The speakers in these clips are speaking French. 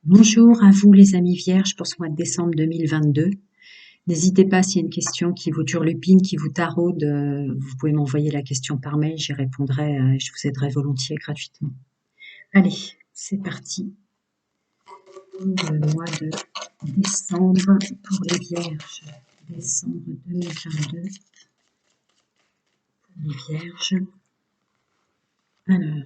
Bonjour à vous les amis vierges pour ce mois de décembre 2022. N'hésitez pas s'il y a une question qui vous turlupine, qui vous taraude, vous pouvez m'envoyer la question par mail, j'y répondrai, je vous aiderai volontiers gratuitement. Allez, c'est parti. Le mois de décembre pour les vierges. Décembre 2022 pour les vierges. Alors,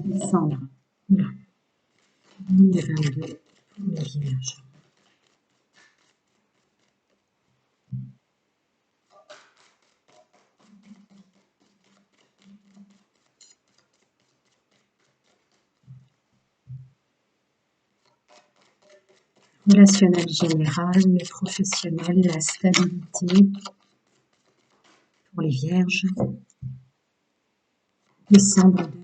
décembre 2022 pour les vierges. Relationnel général, mais professionnel, la stabilité pour les vierges. Décembre 2022.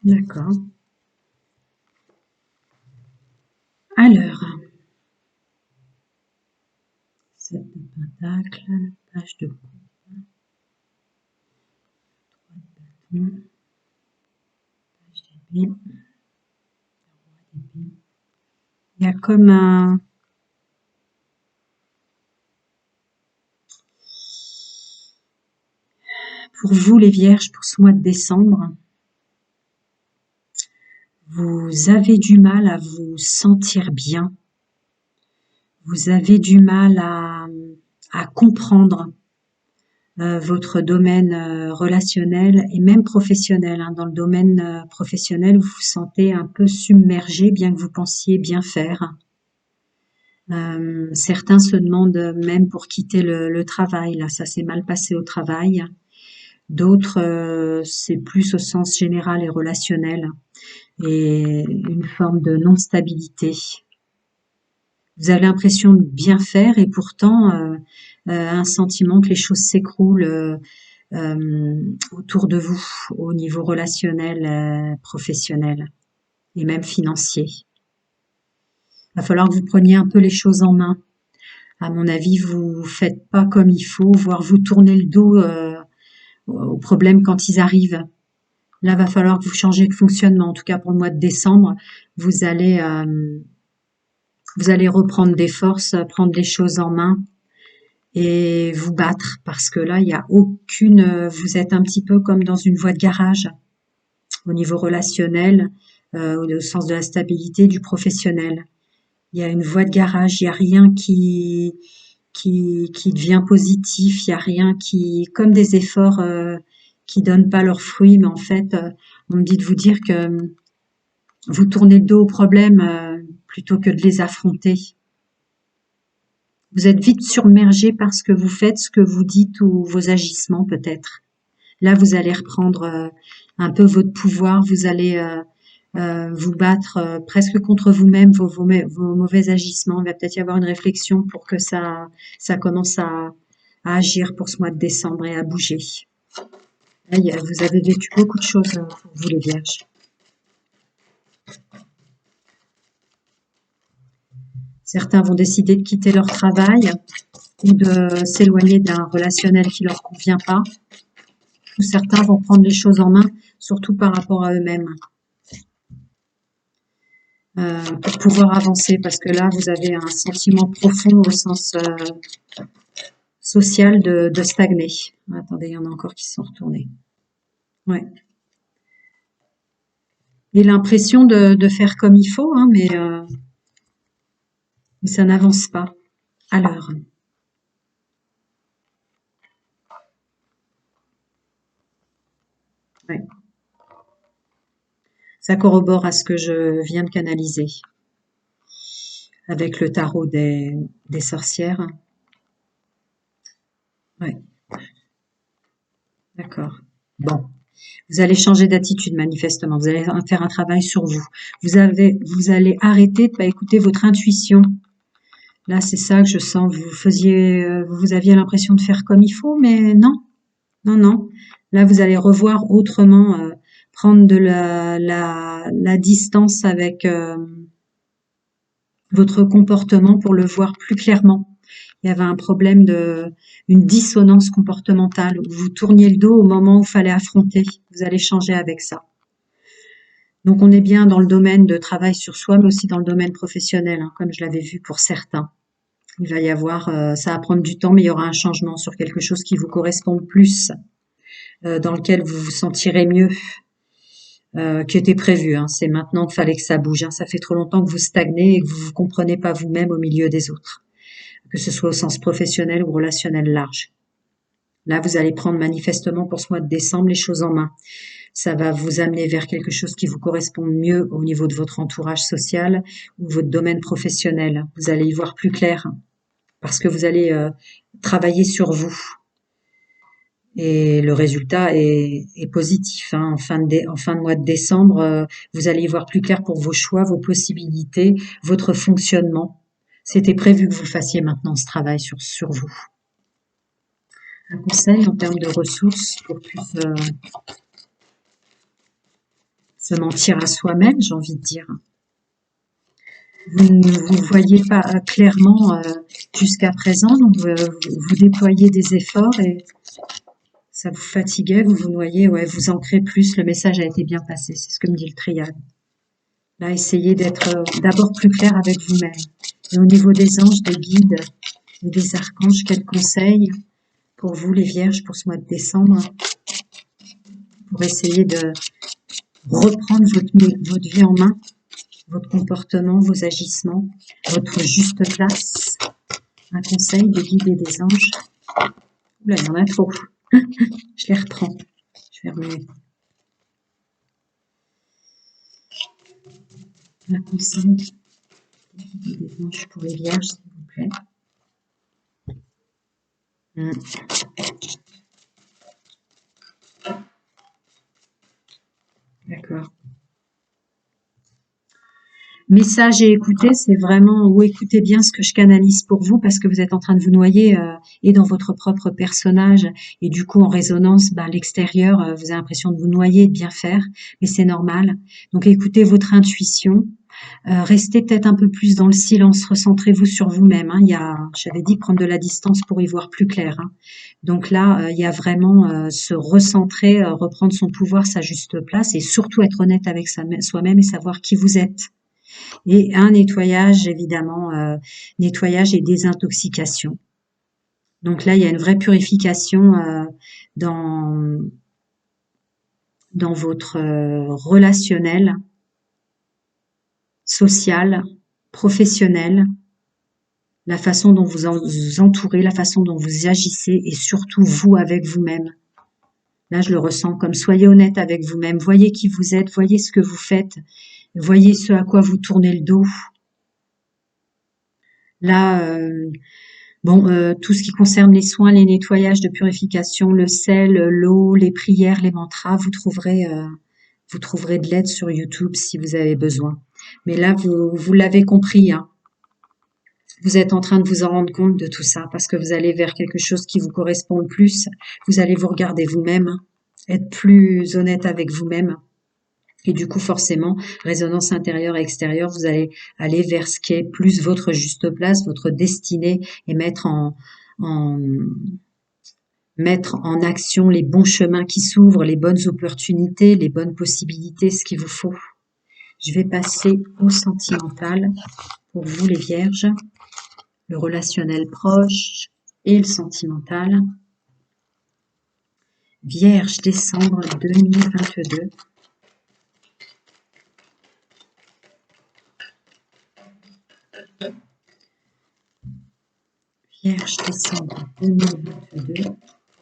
D'accord. Alors, 7 de Pentacle, page de coupe, 3 de bâton, page d'épée, roi d'épée. Il y a comme un... Pour vous les vierges, pour ce mois de décembre, vous avez du mal à vous sentir bien. Vous avez du mal à comprendre votre domaine relationnel et même professionnel. Dans le domaine professionnel, vous vous sentez un peu submergé, bien que vous pensiez bien faire. Certains se demandent même pour quitter le travail. Là, ça s'est mal passé au travail. D'autres, c'est plus au sens général et relationnel et une forme de non-stabilité. Vous avez l'impression de bien faire et pourtant un sentiment que les choses s'écroulent autour de vous au niveau relationnel, professionnel et même financier. Il va falloir que vous preniez un peu les choses en main. À mon avis, vous faites pas comme il faut, voire vous tournez le dos aux problèmes quand ils arrivent. Là, va falloir que vous changez de fonctionnement. En tout cas, pour le mois de décembre, vous allez reprendre des forces, prendre les choses en main et vous battre parce que là, il y a aucune. Vous êtes un petit peu comme dans une voie de garage au niveau relationnel, au sens de la stabilité du professionnel. Il y a une voie de garage, il y a rien qui devient positif, il y a rien qui, comme des efforts qui donnent pas leurs fruits, mais en fait, on me dit de vous dire que vous tournez le dos aux problèmes plutôt que de les affronter. Vous êtes vite submergé par ce que vous faites, ce que vous dites ou vos agissements peut-être. Là, vous allez reprendre un peu votre pouvoir, vous allez vous battre presque contre vous-même, vos mauvais agissements. Il va peut-être y avoir une réflexion pour que ça commence à agir pour ce mois de décembre et à bouger. Là, vous avez vécu beaucoup de choses pour vous les vierges. Certains vont décider de quitter leur travail ou de s'éloigner d'un relationnel qui leur convient pas. Ou certains vont prendre les choses en main, surtout par rapport à eux-mêmes. Pour pouvoir avancer, parce que là, vous avez un sentiment profond au sens social de stagner. Attendez, il y en a encore qui sont retournés. Ouais. Et l'impression de faire comme il faut, mais ça n'avance pas à l'heure. Ouais. Ça corrobore à ce que je viens de canaliser avec le tarot des sorcières. Ouais. D'accord. Bon. Vous allez changer d'attitude manifestement. Vous allez faire un travail sur vous. Vous allez arrêter de pas écouter votre intuition. Là, c'est ça que je sens. Vous aviez l'impression de faire comme il faut, mais non, non, non. Là, vous allez revoir autrement, prendre de la distance avec votre comportement pour le voir plus clairement. Il y avait un problème une dissonance comportementale où vous tourniez le dos au moment où il fallait affronter. Vous allez changer avec ça. Donc, on est bien dans le domaine de travail sur soi, mais aussi dans le domaine professionnel, hein, comme je l'avais vu pour certains. Il va y avoir, ça va prendre du temps, mais il y aura un changement sur quelque chose qui vous correspond plus, dans lequel vous vous sentirez mieux, qui était prévu. Hein. C'est maintenant qu'il fallait que ça bouge. Hein. Ça fait trop longtemps que vous stagnez et que vous vous comprenez pas vous-même au milieu des autres, que ce soit au sens professionnel ou relationnel large. Là, vous allez prendre manifestement pour ce mois de décembre les choses en main. Ça va vous amener vers quelque chose qui vous correspond mieux au niveau de votre entourage social ou votre domaine professionnel. Vous allez y voir plus clair parce que vous allez travailler sur vous. Et le résultat est positif. Hein. En fin de mois de décembre, vous allez y voir plus clair pour vos choix, vos possibilités, votre fonctionnement. C'était prévu que vous fassiez maintenant ce travail sur vous. Un conseil en termes de ressources pour plus se mentir à soi-même, j'ai envie de dire. Vous ne vous voyez pas clairement jusqu'à présent, donc vous déployez des efforts et ça vous fatiguait, vous vous noyez, ouais, vous ancrez plus, le message a été bien passé, c'est ce que me dit le triade. Là, essayez d'être d'abord plus clair avec vous-même. Et au niveau des anges, des guides et des archanges, quels conseils pour vous, les vierges, pour ce mois de décembre, pour essayer de reprendre votre vie en main, votre comportement, vos agissements, votre juste place. Un conseil des guides et des anges. Oula, il y en a trop. Je les reprends. Je vais remuer. Un conseil des guides et des anges pour les vierges, s'il vous plaît. D'accord. Message et écouter, c'est vraiment, ou écoutez bien ce que je canalise pour vous parce que vous êtes en train de vous noyer et dans votre propre personnage et du coup en résonance, l'extérieur, vous avez l'impression de vous noyer et de bien faire, mais c'est normal. Donc écoutez votre intuition, restez peut-être un peu plus dans le silence, recentrez-vous sur vous-même. Hein. J'avais dit prendre de la distance pour y voir plus clair. Hein. Donc là, il y a vraiment se recentrer, reprendre son pouvoir, sa juste place et surtout être honnête avec soi-même et savoir qui vous êtes. Et un nettoyage, évidemment, nettoyage et désintoxication. Donc là, il y a une vraie purification dans votre relationnel, social, professionnel, la façon dont vous entourez, la façon dont vous agissez et surtout vous avec vous-même. Là, je le ressens comme soyez honnête avec vous-même, voyez qui vous êtes, voyez ce que vous faites, voyez ce à quoi vous tournez le dos. Là, tout ce qui concerne les soins, les nettoyages de purification, le sel, l'eau, les prières, les mantras, vous trouverez de l'aide sur YouTube si vous avez besoin. Mais là, vous l'avez compris, hein. Vous êtes en train de vous en rendre compte de tout ça parce que vous allez vers quelque chose qui vous correspond le plus. Vous allez vous regarder vous-même, hein, être plus honnête avec vous-même. Et du coup, forcément, résonance intérieure et extérieure, vous allez aller vers ce qui est plus votre juste place, votre destinée et mettre en action les bons chemins qui s'ouvrent, les bonnes opportunités, les bonnes possibilités, ce qu'il vous faut. Je vais passer au sentimental pour vous les vierges, le relationnel proche et le sentimental. Vierge, décembre 2022. Vierge, décembre 2022, pour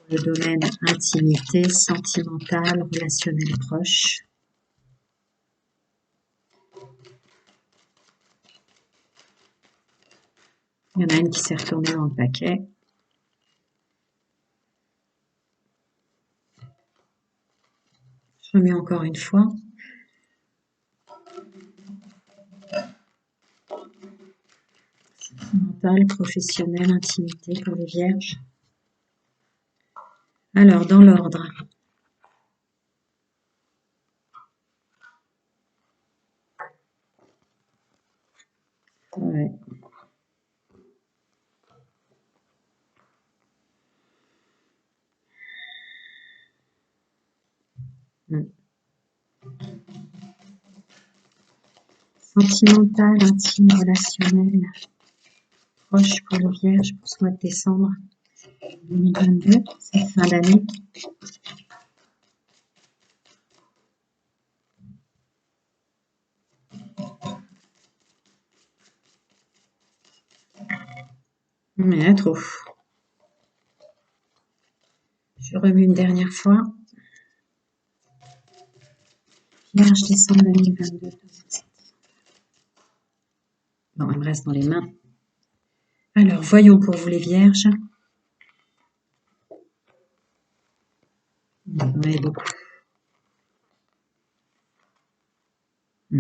le domaine intimité, sentimental, relationnel proche. Il y en a une qui s'est retournée dans le paquet. remue encore une fois. Mental, professionnel, intimité pour les vierges. Alors, dans l'ordre. Ouais. Sentimental, intime, relationnel. Proche pour les vierges pour ce mois de décembre 2022, cette fin d'année. Mais trop. Je remue une dernière fois. Vierge décembre 2022. Bon, elle me reste dans les mains. Alors, voyons pour vous les vierges. Vous en avez beaucoup. Ce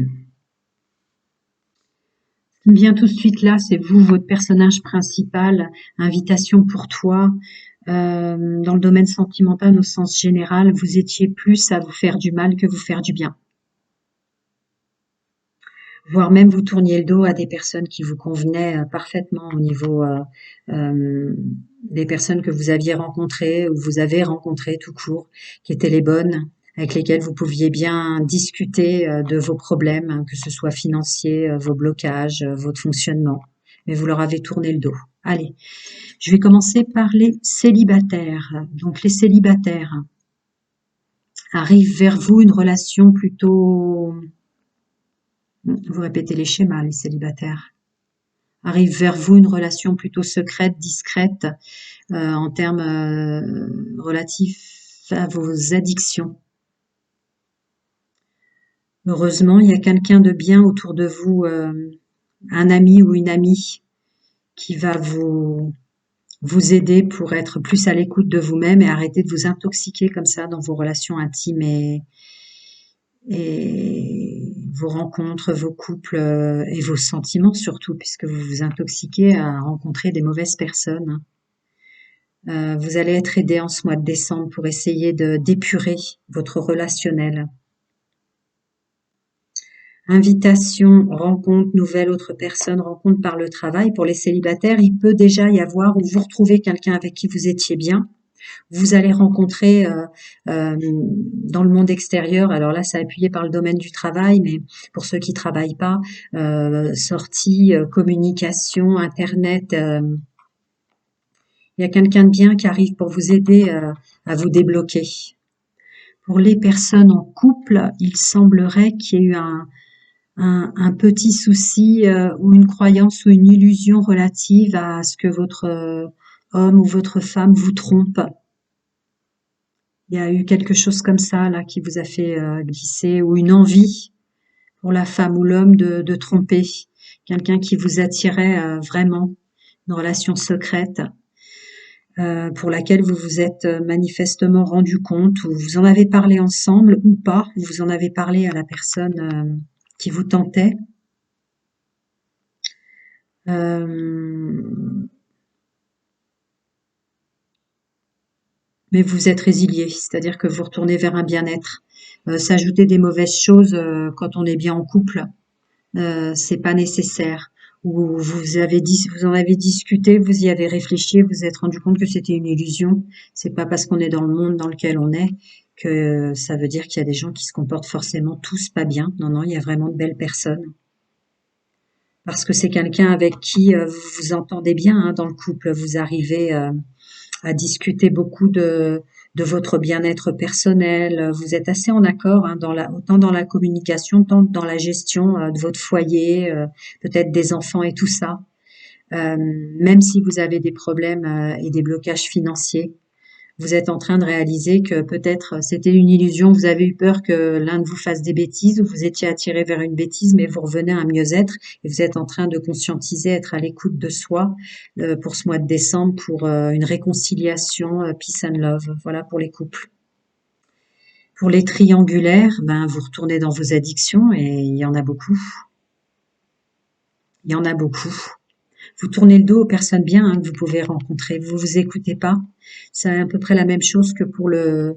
qui me vient tout de suite là, c'est vous, votre personnage principal, invitation pour toi. Dans le domaine sentimental au sens général, vous étiez plus à vous faire du mal que vous faire du bien. Voire même vous tourniez le dos à des personnes qui vous convenaient parfaitement au niveau des personnes que vous aviez rencontrées ou vous avez rencontrées tout court, qui étaient les bonnes, avec lesquelles vous pouviez bien discuter de vos problèmes, que ce soit financiers, vos blocages, votre fonctionnement. Mais vous leur avez tourné le dos. Allez, je vais commencer par les célibataires. Donc les célibataires, arrive vers vous une relation plutôt... Vous répétez les schémas, les célibataires. Arrive vers vous une relation plutôt secrète, discrète, en termes relatifs à vos addictions. Heureusement, il y a quelqu'un de bien autour de vous, un ami ou une amie qui va vous aider pour être plus à l'écoute de vous-même et arrêter de vous intoxiquer comme ça dans vos relations intimes et vos rencontres, vos couples et vos sentiments surtout, puisque vous vous intoxiquez à rencontrer des mauvaises personnes. Vous allez être aidé en ce mois de décembre pour essayer d'épurer votre relationnel. Invitation, rencontre, nouvelle autre personne, rencontre par le travail. Pour les célibataires, il peut déjà y avoir où vous retrouvez quelqu'un avec qui vous étiez bien. Vous allez rencontrer dans le monde extérieur, alors là c'est appuyé par le domaine du travail, mais pour ceux qui travaillent pas, sortie, communication, internet, il y a quelqu'un de bien qui arrive pour vous aider à vous débloquer. Pour les personnes en couple, il semblerait qu'il y ait eu un petit souci ou une croyance ou une illusion relative à ce que votre homme ou votre femme vous trompe. Il y a eu quelque chose comme ça là qui vous a fait glisser ou une envie pour la femme ou l'homme de tromper quelqu'un qui vous attirait vraiment, une relation secrète pour laquelle vous vous êtes manifestement rendu compte ou vous en avez parlé ensemble ou pas, vous en avez parlé à la personne qui vous tentait. Mais vous êtes résilié, c'est-à-dire que vous retournez vers un bien-être. S'ajouter des mauvaises choses quand on est bien en couple, c'est pas nécessaire. Ou vous en avez discuté, vous y avez réfléchi, vous vous êtes rendu compte que c'était une illusion. C'est pas parce qu'on est dans le monde dans lequel on est que ça veut dire qu'il y a des gens qui se comportent forcément tous pas bien. Non, non, il y a vraiment de belles personnes. Parce que c'est quelqu'un avec qui vous vous entendez bien hein, dans le couple. Vous arrivez à discuter beaucoup de votre bien-être personnel. Vous êtes assez en accord hein, autant dans la communication, tant dans la gestion de votre foyer, peut-être des enfants et tout ça. Même si vous avez des problèmes et des blocages financiers, vous êtes en train de réaliser que peut-être c'était une illusion, vous avez eu peur que l'un de vous fasse des bêtises ou vous étiez attiré vers une bêtise, mais vous revenez à un mieux-être et vous êtes en train de conscientiser, être à l'écoute de soi pour ce mois de décembre, pour une réconciliation, peace and love, voilà pour les couples. Pour les triangulaires, ben, vous retournez dans vos addictions et il y en a beaucoup. Il y en a beaucoup. Vous tournez le dos aux personnes bien que vous pouvez rencontrer. Vous vous écoutez pas. C'est à peu près la même chose que pour le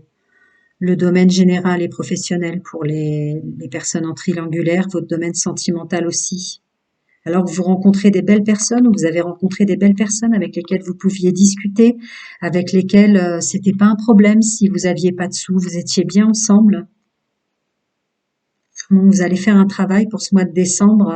domaine général et professionnel. Pour les personnes en triangulaire, votre domaine sentimental aussi. Alors que vous rencontrez des belles personnes ou vous avez rencontré des belles personnes avec lesquelles vous pouviez discuter, avec lesquelles c'était pas un problème si vous aviez pas de sous, vous étiez bien ensemble. Vous allez faire un travail pour ce mois de décembre,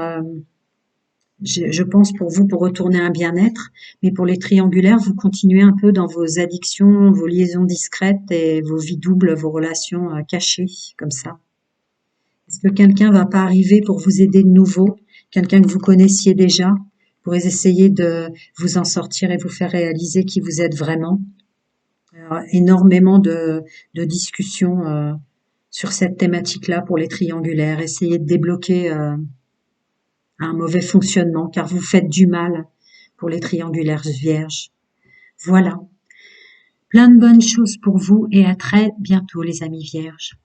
je pense pour vous, pour retourner à un bien-être, mais pour les triangulaires, vous continuez un peu dans vos addictions, vos liaisons discrètes et vos vies doubles, vos relations cachées, comme ça. Est-ce que quelqu'un va pas arriver pour vous aider de nouveau? Quelqu'un que vous connaissiez déjà, pour essayer de vous en sortir et vous faire réaliser qui vous êtes vraiment? Alors, énormément de discussions sur cette thématique-là pour les triangulaires. Essayez de débloquer un mauvais fonctionnement, car vous faites du mal pour les triangulaires vierges. Voilà. Plein de bonnes choses pour vous et à très bientôt les amis vierges.